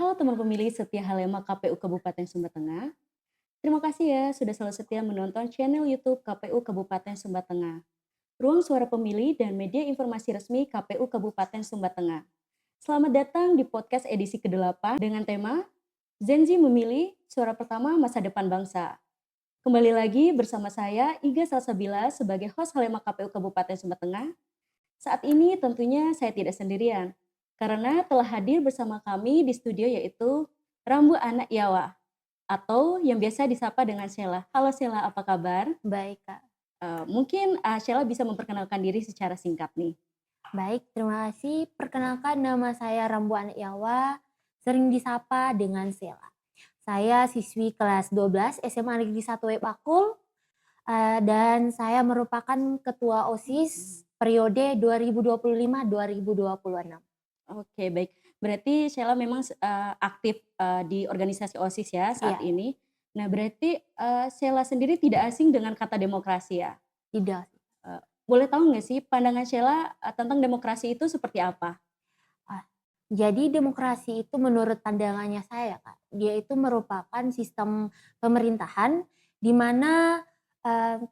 Halo teman pemilih setia Halema KPU Kabupaten Sumba Tengah. Terima kasih ya sudah selalu setia menonton channel YouTube KPU Kabupaten Sumba Tengah. Ruang suara pemilih dan media informasi resmi KPU Kabupaten Sumba Tengah. Selamat datang di podcast edisi ke-8 dengan tema Gen Z Memilih Suara Pertama Masa Depan Bangsa. Kembali lagi bersama saya Iga Salsabila sebagai host Halema KPU Kabupaten Sumba Tengah. Saat ini tentunya saya tidak sendirian, karena telah hadir bersama kami di studio yaitu Rambu Anak Yawa, atau yang biasa disapa dengan Sheila. Halo Sheila, apa kabar? Baik, Kak. Mungkin Sheila bisa memperkenalkan diri secara singkat nih. Baik, terima kasih. Perkenalkan nama saya Rambu Anak Yawa, sering disapa dengan Sela. Saya siswi kelas 12 SMA Negeri 1 Bakul, dan saya merupakan ketua OSIS periode 2025-2026. Oke, baik. Berarti Sheila memang aktif di organisasi OSIS ya saat Iya, ini. Nah, berarti Sheila sendiri tidak asing dengan kata demokrasi ya? tidak. Boleh tahu nggak sih pandangan Sheila tentang demokrasi itu seperti apa? Ah, jadi demokrasi itu menurut pandangannya saya, Kak, dia itu merupakan sistem pemerintahan di mana,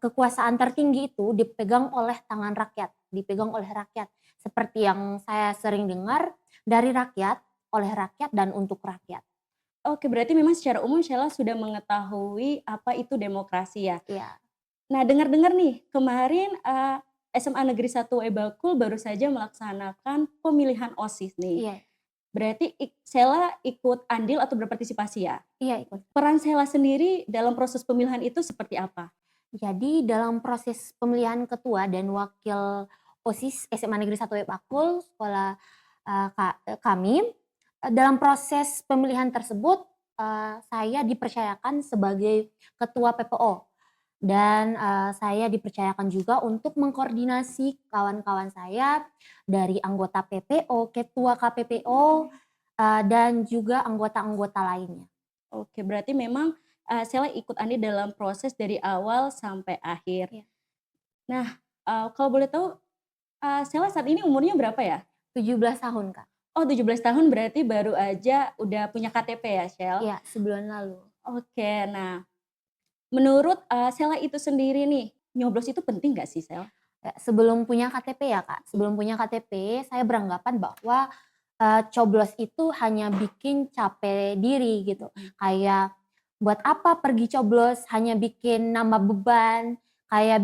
kekuasaan tertinggi itu dipegang oleh tangan rakyat, dipegang oleh rakyat. Seperti yang saya sering dengar, dari rakyat, oleh rakyat, dan untuk rakyat. Oke, berarti memang secara umum Sheila sudah mengetahui apa itu demokrasi ya. Iya, Nah, dengar-dengar nih kemarin, SMA Negeri 1 Bakul baru saja melaksanakan pemilihan OSIS nih. iya, Berarti Sheila ikut andil atau berpartisipasi ya? iya ikut. Peran Sheila sendiri dalam proses pemilihan itu seperti apa? Jadi dalam proses pemilihan ketua dan wakil OSIS SMA Negeri 1 Bakul, sekolah, kami, dalam proses pemilihan tersebut, saya dipercayakan sebagai ketua PPO dan, saya dipercayakan juga untuk mengkoordinasi kawan-kawan saya dari anggota PPO, ketua KPPO, dan juga anggota-anggota lainnya. Oke, berarti memang, Sheila ikut andil dalam proses dari awal sampai akhir. Iya. Nah, kalau boleh tahu, Sheila saat ini umurnya berapa ya? 17 tahun, Kak. Oh, 17 tahun berarti baru aja udah punya KTP ya, Shel? Iya, sebulan lalu. Oke, nah menurut, Sheila itu sendiri nih, nyoblos itu penting nggak sih, Shel? Sebelum punya KTP ya, Kak, sebelum punya KTP saya beranggapan bahwa, coblos itu hanya bikin capek diri gitu. Mhm. Kayak buat apa pergi coblos, hanya bikin nambah beban, kayak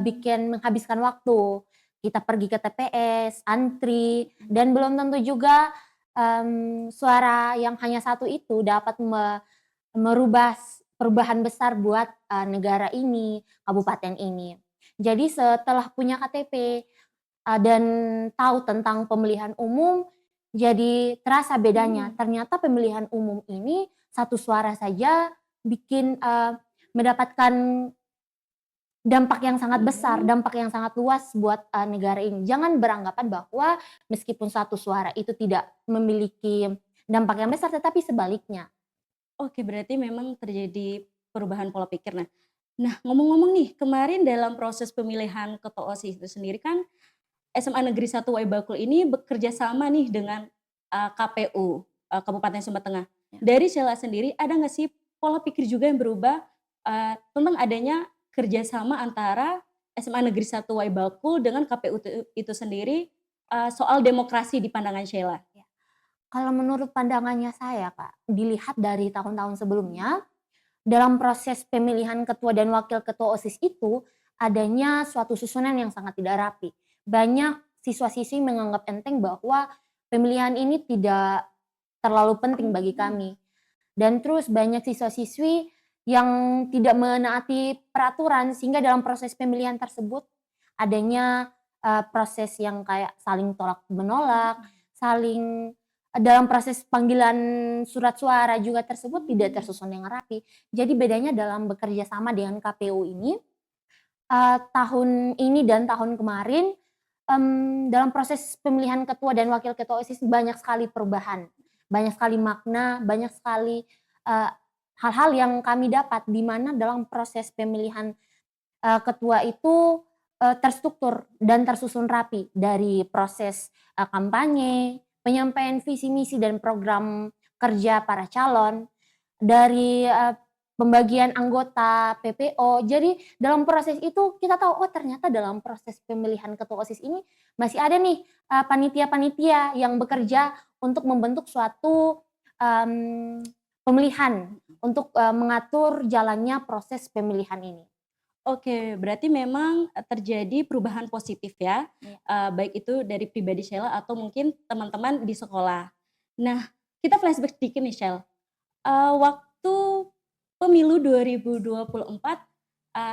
bikin menghabiskan waktu. Kita pergi ke TPS, antri, dan belum tentu juga, suara yang hanya satu itu dapat merubah perubahan besar buat, negara ini, kabupaten ini. Jadi setelah punya KTP, dan tahu tentang pemilihan umum, jadi terasa bedanya. Ternyata pemilihan umum ini satu suara saja bikin, mendapatkan dampak yang sangat besar, dampak yang sangat luas buat, negara ini. Jangan beranggapan bahwa meskipun satu suara itu tidak memiliki dampak yang besar, tetapi sebaliknya. Oke, berarti memang terjadi perubahan pola pikir. Nah, ngomong-ngomong nih, kemarin dalam proses pemilihan ketua OSIS itu sendiri kan SMA Negeri 1 Bakul ini bekerja sama nih dengan, KPU, Kabupaten Sumba Tengah. Ya. Dari Sheila sendiri ada nggak sih pola pikir juga yang berubah, tentang adanya kerjasama antara SMA Negeri 1 Bakul dengan KPU itu sendiri, soal demokrasi di pandangan Sheila? Ya. Kalau menurut pandangannya saya, Kak, dilihat dari tahun-tahun sebelumnya, dalam proses pemilihan ketua dan wakil ketua OSIS itu adanya suatu susunan yang sangat tidak rapi. Banyak siswa-siswi menganggap enteng bahwa pemilihan ini tidak terlalu penting bagi kami. Dan terus banyak siswa-siswi yang tidak menaati peraturan sehingga dalam proses pemilihan tersebut adanya, proses yang kayak saling tolak menolak, saling dalam proses panggilan surat suara juga tersebut tidak tersusun dengan rapi. Jadi bedanya dalam bekerja sama dengan KPU ini, tahun ini dan tahun kemarin, dalam proses pemilihan ketua dan wakil ketua OSIS banyak sekali perubahan, banyak sekali makna, banyak sekali, eee, hal-hal yang kami dapat di mana dalam proses pemilihan, ketua itu, terstruktur dan tersusun rapi dari proses, kampanye, penyampaian visi misi dan program kerja para calon, dari pembagian anggota PPO. Jadi dalam proses itu kita tahu, oh ternyata dalam proses pemilihan ketua OSIS ini masih ada nih panitia-panitia yang bekerja untuk membentuk suatu um, pemilihan untuk mengatur jalannya proses pemilihan ini. Oke, berarti memang, terjadi perubahan positif ya, Iya. baik itu dari pribadi Sheila atau mungkin teman-teman di sekolah. Nah, kita flashback sedikit nih Shel, waktu pemilu 2024,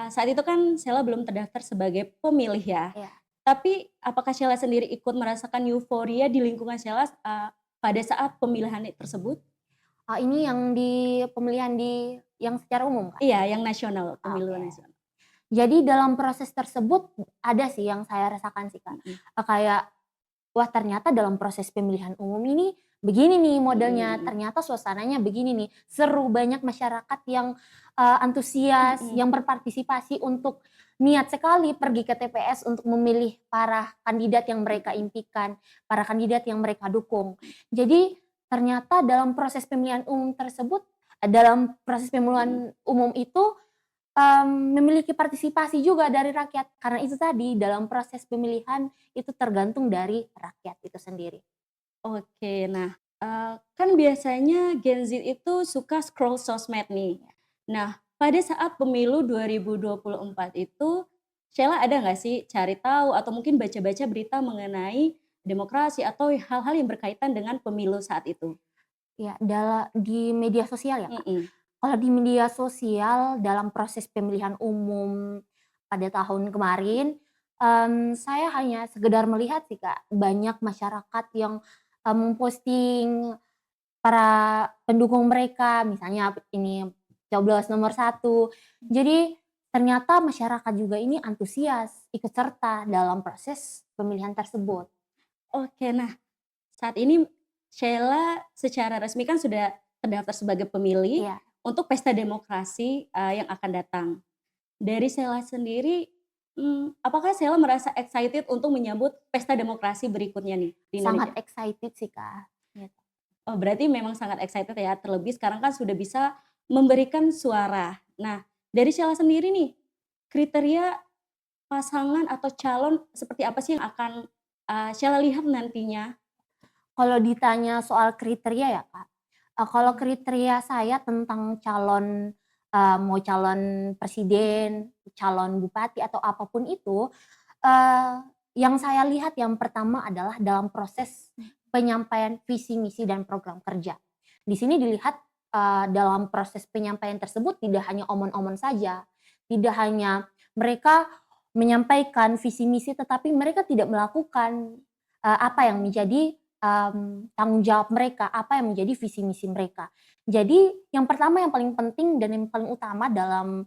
saat itu kan Sheila belum terdaftar sebagai pemilih ya, Iya. tapi apakah Sheila sendiri ikut merasakan euforia di lingkungan Sheila, pada saat pemilihan tersebut? Ini yang di pemilihan yang secara umum, Kak? Iya, yang nasional, pemilu Oke. nasional. Jadi dalam proses tersebut ada sih yang saya rasakan sih, Kak. Mhm, Kayak, wah ternyata dalam proses pemilihan umum ini begini nih modelnya, mhm ternyata suasananya begini nih, seru, banyak masyarakat yang antusias, mhm, yang berpartisipasi untuk niat sekali pergi ke TPS untuk memilih para kandidat yang mereka mhm, impikan, para kandidat yang mereka dukung. Jadi ternyata dalam proses pemilihan umum tersebut, dalam proses mhm. pemilihan umum itu memiliki partisipasi juga dari rakyat, karena itu tadi dalam proses pemilihan itu tergantung dari rakyat itu sendiri. Oke, nah, kan biasanya Gen Z itu suka scroll sosmed nih. Ya. Nah, pada saat pemilu 2024 itu, Sheila ada nggak sih cari tahu atau mungkin baca-baca berita mengenai demokrasi atau hal-hal yang berkaitan dengan pemilu saat itu? Ya, di media sosial ya, Kak. Mhm, Kalau di media sosial dalam proses pemilihan umum pada tahun kemarin, saya hanya sekedar melihat sih, Kak, banyak masyarakat yang memposting para pendukung mereka, misalnya ini coblos nomor satu. Jadi ternyata masyarakat juga ini antusias ikut serta dalam proses pemilihan tersebut. oke. Nah, saat ini Sheila secara resmi kan sudah terdaftar sebagai pemilih Iya, untuk pesta demokrasi, yang akan datang. Dari Sheila sendiri, apakah Sheila merasa excited untuk menyambut pesta demokrasi berikutnya nih di sangat Indonesia? excited sih, Kak, gitu. Oh, berarti memang sangat excited ya, terlebih sekarang kan sudah bisa memberikan suara. Nah, dari Sheila sendiri nih, kriteria pasangan atau calon seperti apa sih yang akan, Sheila lihat nantinya? Kalau ditanya soal kriteria ya, Kak, kalau Mmm, kriteria saya tentang calon, mau calon presiden, calon bupati atau apapun itu, eee, yang saya lihat yang pertama adalah dalam proses penyampaian visi misi dan program kerja. Di sini dilihat, dalam proses penyampaian tersebut tidak hanya omong-omong saja, tidak hanya mereka menyampaikan visi misi tetapi mereka tidak melakukan, apa yang menjadi tanggung jawab mereka, apa yang menjadi visi misi mereka. Jadi yang pertama yang paling penting dan yang paling utama dalam,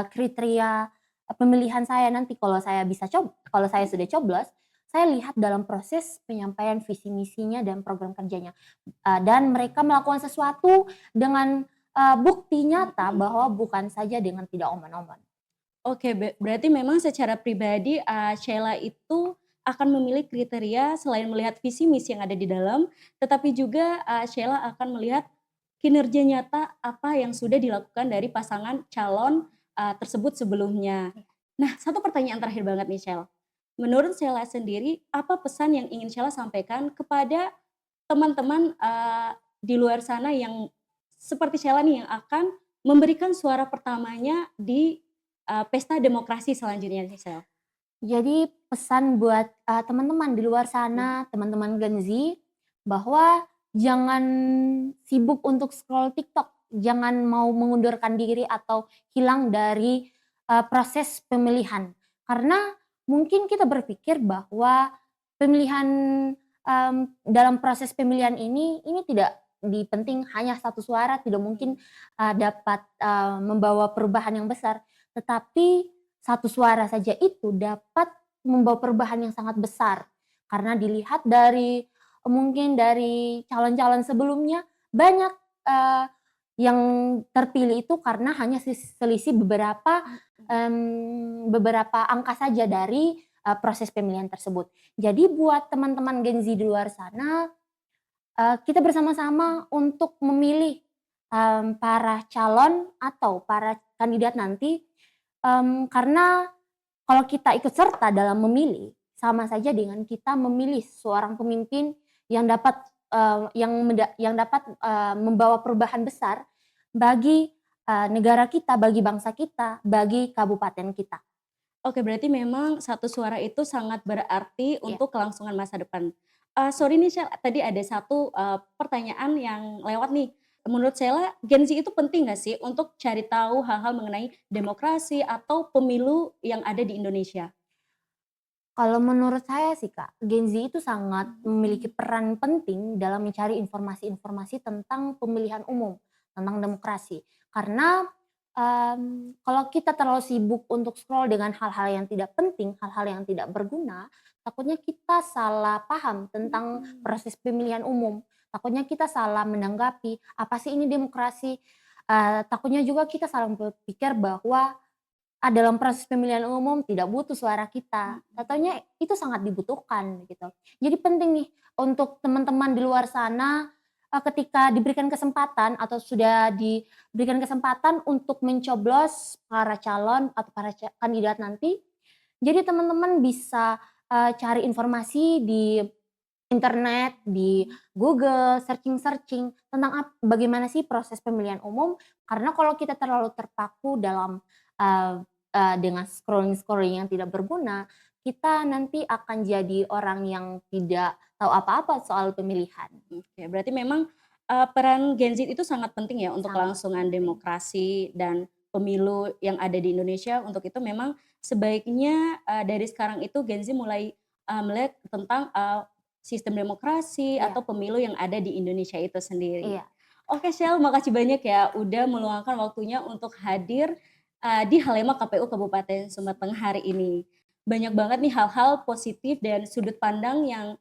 kriteria pemilihan saya nanti kalau saya sudah coblos, saya lihat dalam proses penyampaian visi misinya dan program kerjanya, dan mereka melakukan sesuatu dengan, bukti nyata mhm. bahwa bukan saja dengan tidak omong-omong. Oke, berarti memang secara pribadi, Sheila itu akan memilih kriteria selain melihat visi misi yang ada di dalam, tetapi juga, Sheila akan melihat kinerja nyata apa yang sudah dilakukan dari pasangan calon, tersebut sebelumnya. Nah, satu pertanyaan terakhir banget nih, Shel. Menurut Sheila sendiri, apa pesan yang ingin Sheila sampaikan kepada teman-teman, di luar sana yang seperti Sheila nih, yang akan memberikan suara pertamanya di pesta demokrasi selanjutnya nih, Sel. Jadi pesan buat, teman-teman di luar Mhm, sana, teman-teman Gen Z, bahwa jangan sibuk untuk scroll TikTok, jangan mau mengundurkan diri atau hilang dari, proses pemilihan. Karena mungkin kita berpikir bahwa pemilihan, dalam proses pemilihan ini tidak penting hanya satu suara, tidak mungkin, mhm. dapat, membawa perubahan yang besar. Tetapi satu suara saja itu dapat membawa perubahan yang sangat besar. Karena dilihat dari mungkin dari calon-calon sebelumnya banyak, yang terpilih itu karena hanya selisih Mhm. beberapa angka saja dari, proses pemilihan tersebut. Jadi buat teman-teman Gen Z di luar sana, kita bersama-sama untuk memilih, para calon atau para kandidat nanti, karena kalau kita ikut serta dalam memilih, sama saja dengan kita memilih seorang pemimpin yang dapat, yang dapat, membawa perubahan besar bagi, negara kita, bagi bangsa kita, bagi kabupaten kita. Oke, berarti memang satu suara itu sangat berarti Iya. untuk kelangsungan masa depan. Sorry nih Shel, tadi ada satu, pertanyaan yang lewat nih. Menurut Sheila, Gen Z itu penting nggak sih untuk cari tahu hal-hal mengenai demokrasi atau pemilu yang ada di Indonesia? Kalau menurut saya sih Kak, Gen Z itu sangat memiliki peran penting dalam mencari informasi-informasi tentang pemilihan umum, tentang demokrasi. Karena, kalau kita terlalu sibuk untuk scroll dengan hal-hal yang tidak penting, hal-hal yang tidak berguna, takutnya kita salah paham tentang proses pemilihan umum. Takutnya kita salah menanggapi, apa sih ini demokrasi? Takutnya juga kita salah berpikir bahwa dalam proses pemilihan umum tidak butuh suara kita, katanya itu sangat dibutuhkan gitu. Jadi penting nih untuk teman-teman di luar sana, ketika diberikan kesempatan atau sudah diberikan kesempatan untuk mencoblos para calon atau para kandidat nanti, jadi teman-teman bisa, cari informasi di internet, di Google, searching-searching tentang bagaimana sih proses pemilihan umum, karena kalau kita terlalu terpaku dalam, eee dengan scrolling-scrolling yang tidak berguna, kita nanti akan jadi orang yang tidak tahu apa-apa soal pemilihan. Oke, berarti memang, peran Gen Z itu sangat penting ya untuk Sangat kelangsungan penting. demokrasi dan pemilu yang ada di Indonesia. Untuk itu memang sebaiknya, dari sekarang itu Gen Z mulai, melihat tentang, sistem demokrasi Iya atau pemilu yang ada di Indonesia itu sendiri. iya. Oke Shel, makasih banyak ya udah meluangkan waktunya untuk hadir, di Halema KPU Kabupaten Sumber Tengah hari ini. Banyak banget nih hal-hal positif dan sudut pandang yang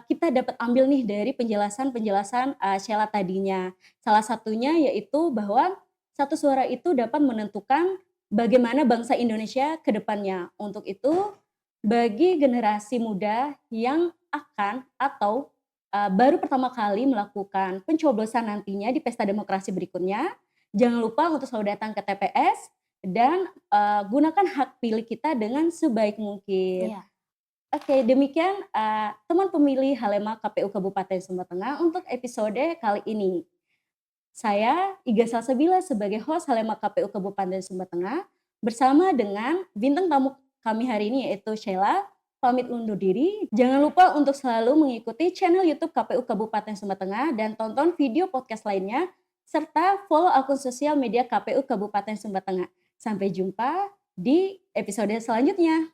kita dapat ambil nih dari penjelasan-penjelasan, Sheila tadinya. Salah satunya yaitu bahwa satu suara itu dapat menentukan bagaimana bangsa Indonesia ke depannya. Untuk itu, bagi generasi muda yang akan atau, baru pertama kali melakukan pencoblosan nantinya di pesta demokrasi berikutnya, jangan lupa untuk selalu datang ke TPS dan, gunakan hak pilih kita dengan sebaik mungkin. Iya. Oke, demikian, teman pemilih Halema KPU Kabupaten Sumber Tengah untuk episode kali ini. Saya Iga Salsabila sebagai host Halema KPU Kabupaten Sumber Tengah, bersama dengan bintang tamu kami hari ini yaitu Sheila, pamit undur diri. Jangan lupa untuk selalu mengikuti channel YouTube KPU Kabupaten Sumber Tengah dan tonton video podcast lainnya, serta follow akun sosial media KPU Kabupaten Sumber Tengah. Sampai jumpa di episode selanjutnya.